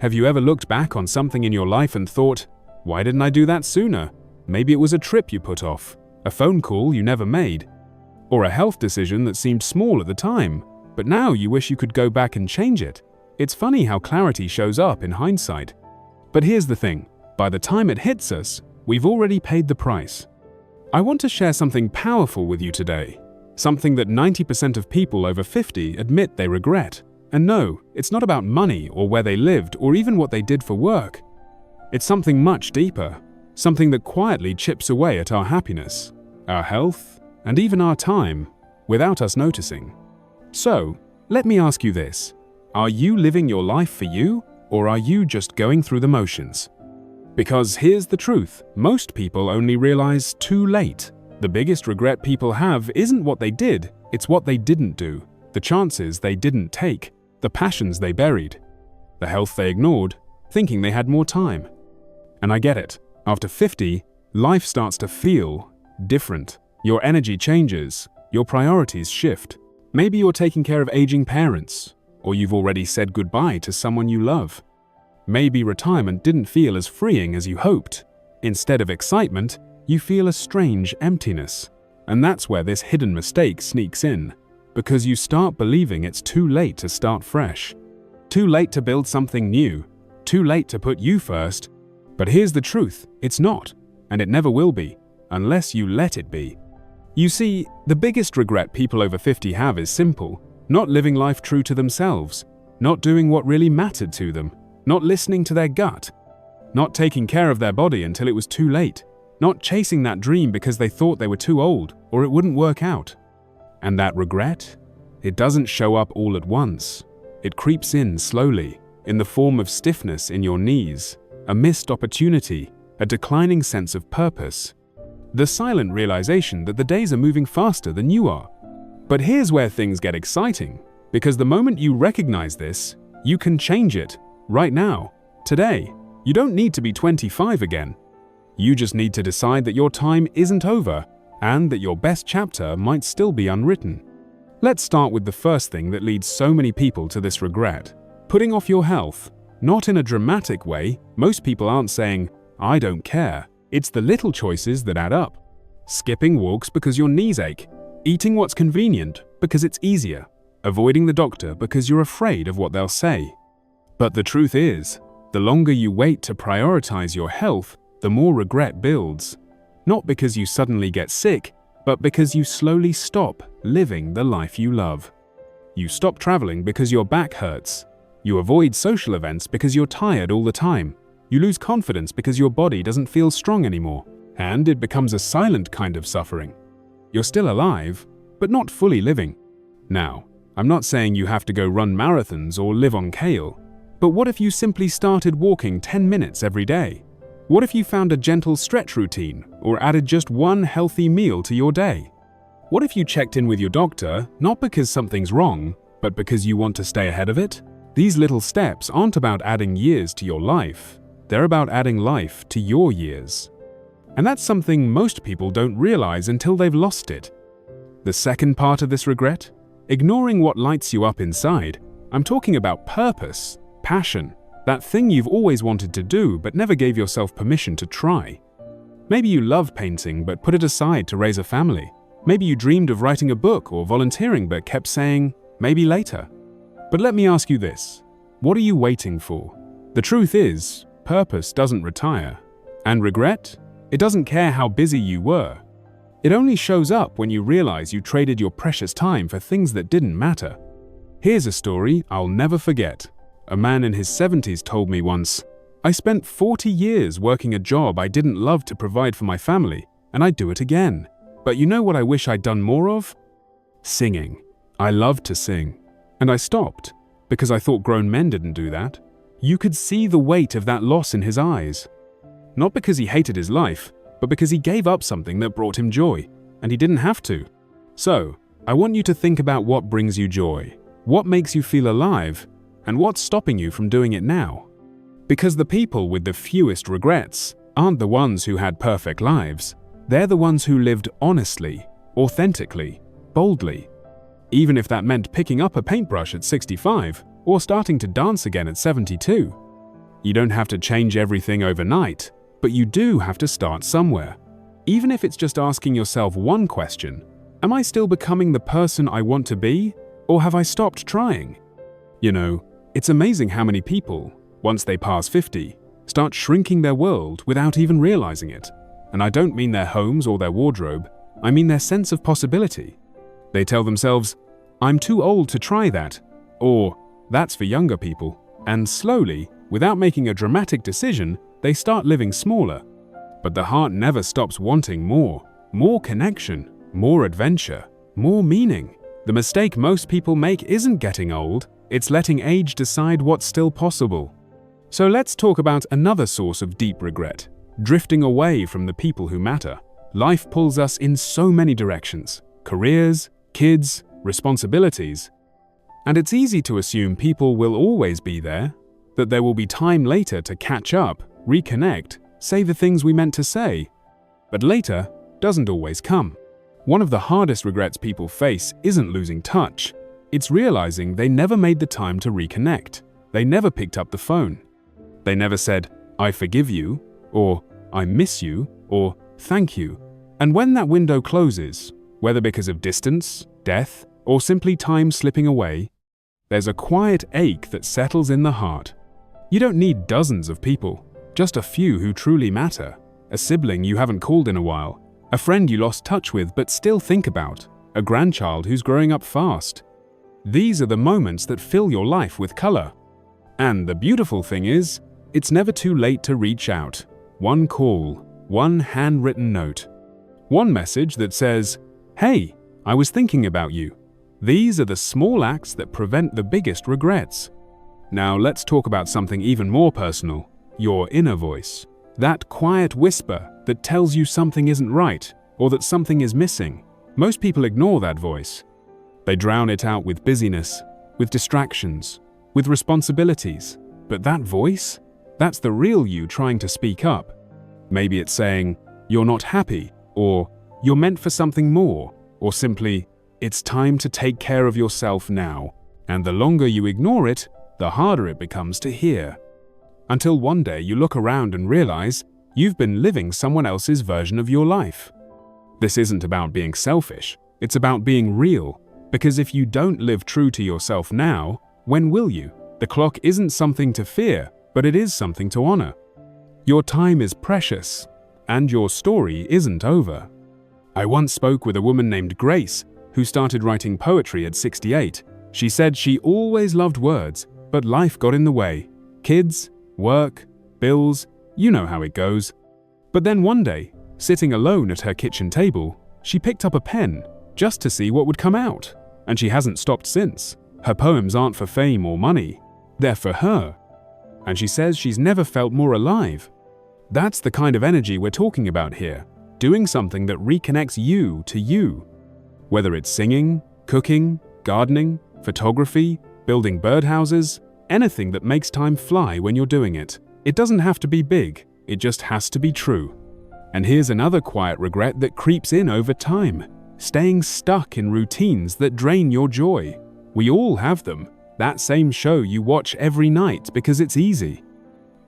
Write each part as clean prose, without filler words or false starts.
Have you ever looked back on something in your life and thought, why didn't I do that sooner? Maybe it was a trip you put off, a phone call you never made, or a health decision that seemed small at the time, but now you wish you could go back and change it. It's funny how clarity shows up in hindsight. But here's the thing, by the time it hits us, we've already paid the price. I want to share something powerful with you today, something that 90% of people over 50 admit they regret. And no, it's not about money or where they lived or even what they did for work. It's something much deeper, something that quietly chips away at our happiness, our health, and even our time, without us noticing. So, let me ask you this. Are you living your life for you, or are you just going through the motions? Because here's the truth, most people only realize too late. The biggest regret people have isn't what they did, it's what they didn't do, the chances they didn't take, the passions they buried, the health they ignored, thinking they had more time. And I get it. After 50, life starts to feel different. Your energy changes, your priorities shift. Maybe you're taking care of aging parents, or you've already said goodbye to someone you love. Maybe retirement didn't feel as freeing as you hoped. Instead of excitement, you feel a strange emptiness. And that's where this hidden mistake sneaks in, because you start believing it's too late to start fresh. Too late to build something new. Too late to put you first. But here's the truth, it's not, and it never will be, unless you let it be. You see, the biggest regret people over 50 have is simple, not living life true to themselves, not doing what really mattered to them, not listening to their gut, not taking care of their body until it was too late, not chasing that dream because they thought they were too old or it wouldn't work out. And that regret? It doesn't show up all at once. It creeps in slowly, in the form of stiffness in your knees, a missed opportunity, a declining sense of purpose. The silent realization that the days are moving faster than you are. But here's where things get exciting, because the moment you recognize this, you can change it, right now, today. You don't need to be 25 again. You just need to decide that your time isn't over, and that your best chapter might still be unwritten. Let's start with the first thing that leads so many people to this regret. Putting off your health. Not in a dramatic way, most people aren't saying, I don't care. It's the little choices that add up. Skipping walks because your knees ache. Eating what's convenient because it's easier. Avoiding the doctor because you're afraid of what they'll say. But the truth is, the longer you wait to prioritize your health, the more regret builds. Not because you suddenly get sick, but because you slowly stop living the life you love. You stop traveling because your back hurts. You avoid social events because you're tired all the time. You lose confidence because your body doesn't feel strong anymore. And it becomes a silent kind of suffering. You're still alive, but not fully living. Now, I'm not saying you have to go run marathons or live on kale, but what if you simply started walking 10 minutes every day? What if you found a gentle stretch routine or added just one healthy meal to your day? What if you checked in with your doctor, not because something's wrong, but because you want to stay ahead of it? These little steps aren't about adding years to your life. They're about adding life to your years. And that's something most people don't realize until they've lost it. The second part of this regret? Ignoring what lights you up inside. I'm talking about purpose, passion, that thing you've always wanted to do but never gave yourself permission to try. Maybe you love painting but put it aside to raise a family. Maybe you dreamed of writing a book or volunteering but kept saying, maybe later. But let me ask you this, what are you waiting for? The truth is, purpose doesn't retire. And regret? It doesn't care how busy you were. It only shows up when you realize you traded your precious time for things that didn't matter. Here's a story I'll never forget. A man in his 70s told me once, I spent 40 years working a job I didn't love to provide for my family, and I'd do it again. But you know what I wish I'd done more of? Singing. I loved to sing. And I stopped, because I thought grown men didn't do that. You could see the weight of that loss in his eyes. Not because he hated his life, but because he gave up something that brought him joy, and he didn't have to. So, I want you to think about what brings you joy, what makes you feel alive, and what's stopping you from doing it now. Because the people with the fewest regrets aren't the ones who had perfect lives. They're the ones who lived honestly, authentically, boldly. Even if that meant picking up a paintbrush at 65 or starting to dance again at 72. You don't have to change everything overnight, but you do have to start somewhere. Even if it's just asking yourself one question: am I still becoming the person I want to be, or have I stopped trying? You know, it's amazing how many people, once they pass 50, start shrinking their world without even realizing it. And I don't mean their homes or their wardrobe, I mean their sense of possibility. They tell themselves, "I'm too old to try that," or "that's for younger people," and slowly, without making a dramatic decision, they start living smaller. But the heart never stops wanting more connection, more adventure, more meaning. The mistake most people make isn't getting old, it's letting age decide what's still possible. So let's talk about another source of deep regret: drifting away from the people who matter. Life pulls us in so many directions: careers, kids, responsibilities. And it's easy to assume people will always be there, that there will be time later to catch up, reconnect, say the things we meant to say. But later doesn't always come. One of the hardest regrets people face isn't losing touch. It's realizing they never made the time to reconnect. They never picked up the phone. They never said, "I forgive you," or "I miss you," or "thank you." And when that window closes, whether because of distance, death, or simply time slipping away, there's a quiet ache that settles in the heart. You don't need dozens of people, just a few who truly matter. A sibling you haven't called in a while, a friend you lost touch with but still think about, a grandchild who's growing up fast. These are the moments that fill your life with color. And the beautiful thing is, it's never too late to reach out. One call, one handwritten note, one message that says, "Hey, I was thinking about you." These are the small acts that prevent the biggest regrets. Now let's talk about something even more personal: your inner voice. That quiet whisper that tells you something isn't right or that something is missing. Most people ignore that voice. They drown it out with busyness, with distractions, with responsibilities. But that voice? That's the real you trying to speak up. Maybe it's saying, "You're not happy," or "You're meant for something more," or simply, "It's time to take care of yourself now." And the longer you ignore it, the harder it becomes to hear. Until one day you look around and realize you've been living someone else's version of your life. This isn't about being selfish, it's about being real. Because if you don't live true to yourself now, when will you? The clock isn't something to fear, but it is something to honor. Your time is precious, and your story isn't over. I once spoke with a woman named Grace, who started writing poetry at 68. She said she always loved words, but life got in the way. Kids, work, bills, you know how it goes. But then one day, sitting alone at her kitchen table, she picked up a pen just to see what would come out. And she hasn't stopped since. Her poems aren't for fame or money. They're for her. And she says she's never felt more alive. That's the kind of energy we're talking about here. Doing something that reconnects you to you. Whether it's singing, cooking, gardening, photography, building birdhouses, anything that makes time fly when you're doing it. It doesn't have to be big, it just has to be true. And here's another quiet regret that creeps in over time: staying stuck in routines that drain your joy. We all have them. That same show you watch every night because it's easy.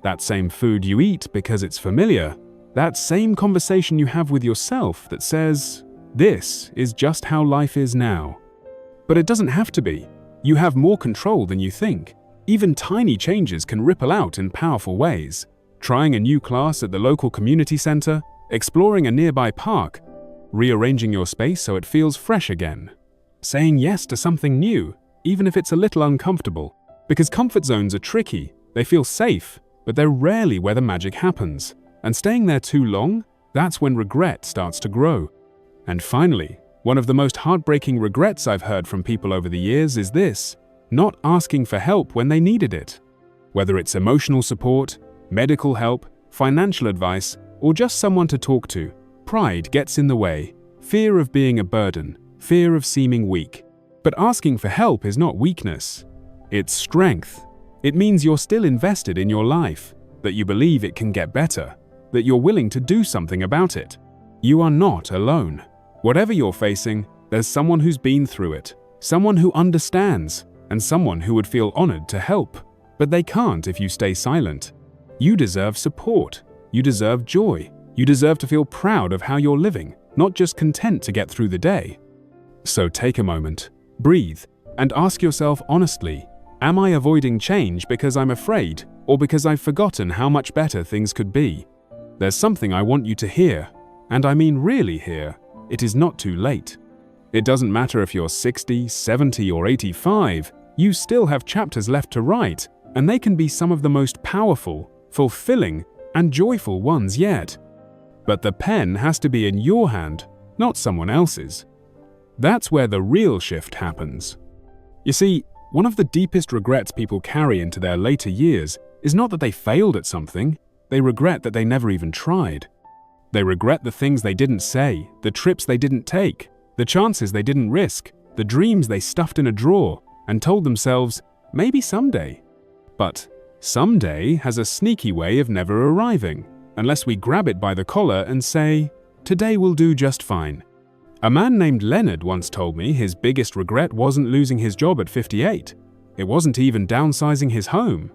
That same food you eat because it's familiar. That same conversation you have with yourself that says, "This is just how life is now." But it doesn't have to be. You have more control than you think. Even tiny changes can ripple out in powerful ways. Trying a new class at the local community center, exploring a nearby park, rearranging your space so it feels fresh again. Saying yes to something new, even if it's a little uncomfortable. Because comfort zones are tricky, they feel safe, but they're rarely where the magic happens. And staying there too long, that's when regret starts to grow. And finally, one of the most heartbreaking regrets I've heard from people over the years is this: not asking for help when they needed it. Whether it's emotional support, medical help, financial advice, or just someone to talk to, pride gets in the way. Fear of being a burden, fear of seeming weak. But asking for help is not weakness. It's strength. It means you're still invested in your life, that you believe it can get better, that you're willing to do something about it. You are not alone. Whatever you're facing, there's someone who's been through it, someone who understands, and someone who would feel honored to help. But they can't if you stay silent. You deserve support. You deserve joy. You deserve to feel proud of how you're living, not just content to get through the day. So take a moment, breathe, and ask yourself honestly, am I avoiding change because I'm afraid, or because I've forgotten how much better things could be? There's something I want you to hear, and I mean really hear. It is not too late. It doesn't matter if you're 60, 70, or 85, you still have chapters left to write, and they can be some of the most powerful, fulfilling, and joyful ones yet. But the pen has to be in your hand, not someone else's. That's where the real shift happens. You see, one of the deepest regrets people carry into their later years is not that they failed at something, they regret that they never even tried. They regret the things they didn't say, the trips they didn't take, the chances they didn't risk, the dreams they stuffed in a drawer and told themselves, maybe someday. But someday has a sneaky way of never arriving, unless we grab it by the collar and say, today will do just fine. A man named Leonard once told me his biggest regret wasn't losing his job at 58. It wasn't even downsizing his home.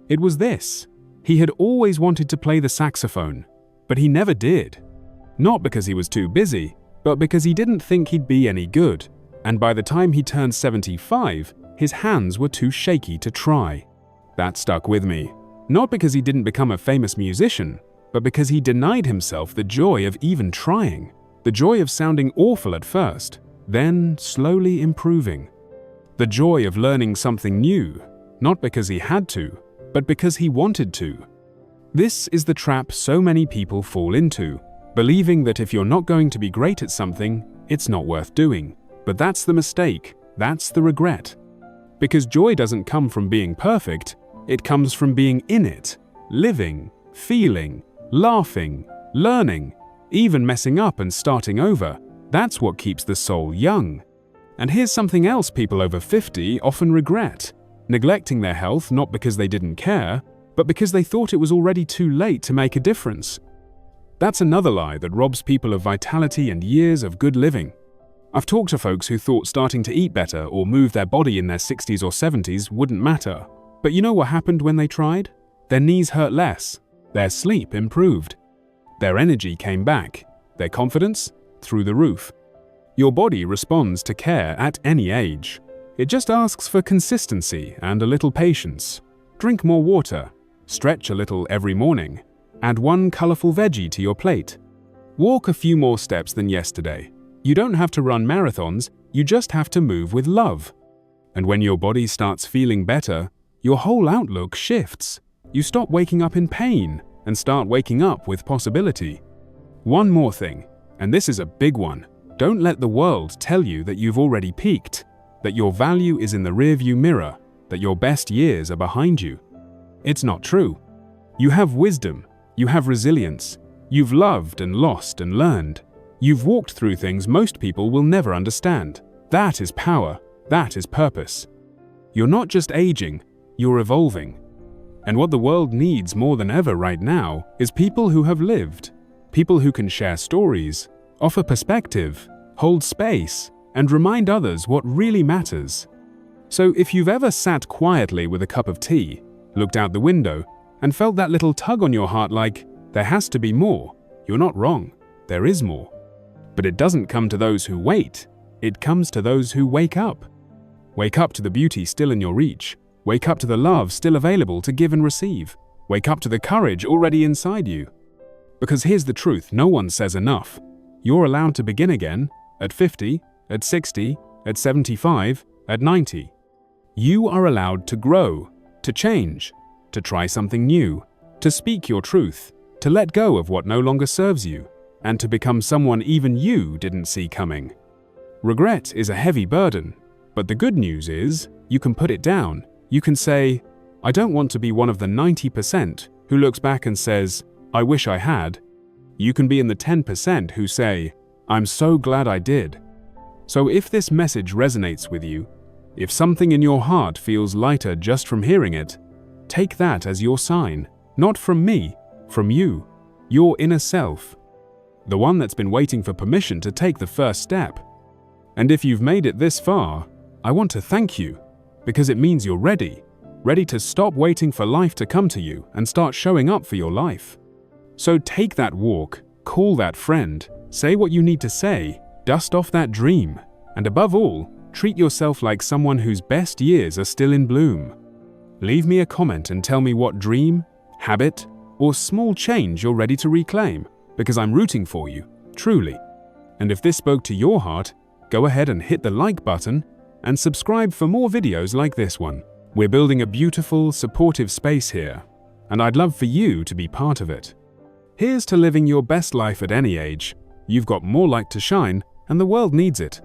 It was this. He had always wanted to play the saxophone, but he never did. Not because he was too busy, but because he didn't think he'd be any good, and by the time he turned 75, his hands were too shaky to try. That stuck with me, not because he didn't become a famous musician, but because he denied himself the joy of even trying, the joy of sounding awful at first, then slowly improving. The joy of learning something new, not because he had to, but because he wanted to. This is the trap so many people fall into, believing that if you're not going to be great at something, it's not worth doing. But that's the mistake, that's the regret. Because joy doesn't come from being perfect, it comes from being in it, living, feeling, laughing, learning, even messing up and starting over. That's what keeps the soul young. And here's something else people over 50 often regret: neglecting their health not because they didn't care, but because they thought it was already too late to make a difference. That's another lie that robs people of vitality and years of good living. I've talked to folks who thought starting to eat better or move their body in their 60s or 70s wouldn't matter. But you know what happened when they tried? Their knees hurt less, their sleep improved, their energy came back, their confidence through the roof. Your body responds to care at any age. It just asks for consistency and a little patience. Drink more water, stretch a little every morning, add one colorful veggie to your plate. Walk a few more steps than yesterday. You don't have to run marathons, you just have to move with love. And when your body starts feeling better, your whole outlook shifts. You stop waking up in pain and start waking up with possibility. One more thing, and this is a big one. Don't let the world tell you that you've already peaked, that your value is in the rearview mirror, that your best years are behind you. It's not true. You have wisdom, you have resilience, you've loved and lost and learned. You've walked through things most people will never understand. That is power, that is purpose. You're not just aging, you're evolving. And what the world needs more than ever right now is people who have lived, people who can share stories, offer perspective, hold space, and remind others what really matters. So if you've ever sat quietly with a cup of tea, looked out the window, and felt that little tug on your heart like, there has to be more, you're not wrong, there is more. But it doesn't come to those who wait, it comes to those who wake up. Wake up to the beauty still in your reach. Wake up to the love still available to give and receive. Wake up to the courage already inside you. Because here's the truth, no one says enough. You're allowed to begin again, at 50, at 60, at 75, at 90. You are allowed to grow, to change, to try something new, to speak your truth, to let go of what no longer serves you, and to become someone even you didn't see coming. Regret is a heavy burden, but the good news is you can put it down. You can say, I don't want to be one of the 90% who looks back and says, I wish I had. You can be in the 10% who say, I'm so glad I did. So if this message resonates with you, if something in your heart feels lighter just from hearing it, take that as your sign, not from me, from you, your inner self, the one that's been waiting for permission to take the first step. And if you've made it this far, I want to thank you, because it means you're ready. ready to stop waiting for life to come to you and start showing up for your life. So take that walk, call that friend, say what you need to say, dust off that dream, and above all, treat yourself like someone whose best years are still in bloom. Leave me a comment and tell me what dream, habit, or small change you're ready to reclaim, because I'm rooting for you, truly. And if this spoke to your heart, go ahead and hit the like button and subscribe for more videos like this one. We're building a beautiful, supportive space here, and I'd love for you to be part of it. Here's to living your best life at any age. You've got more light to shine, and the world needs it.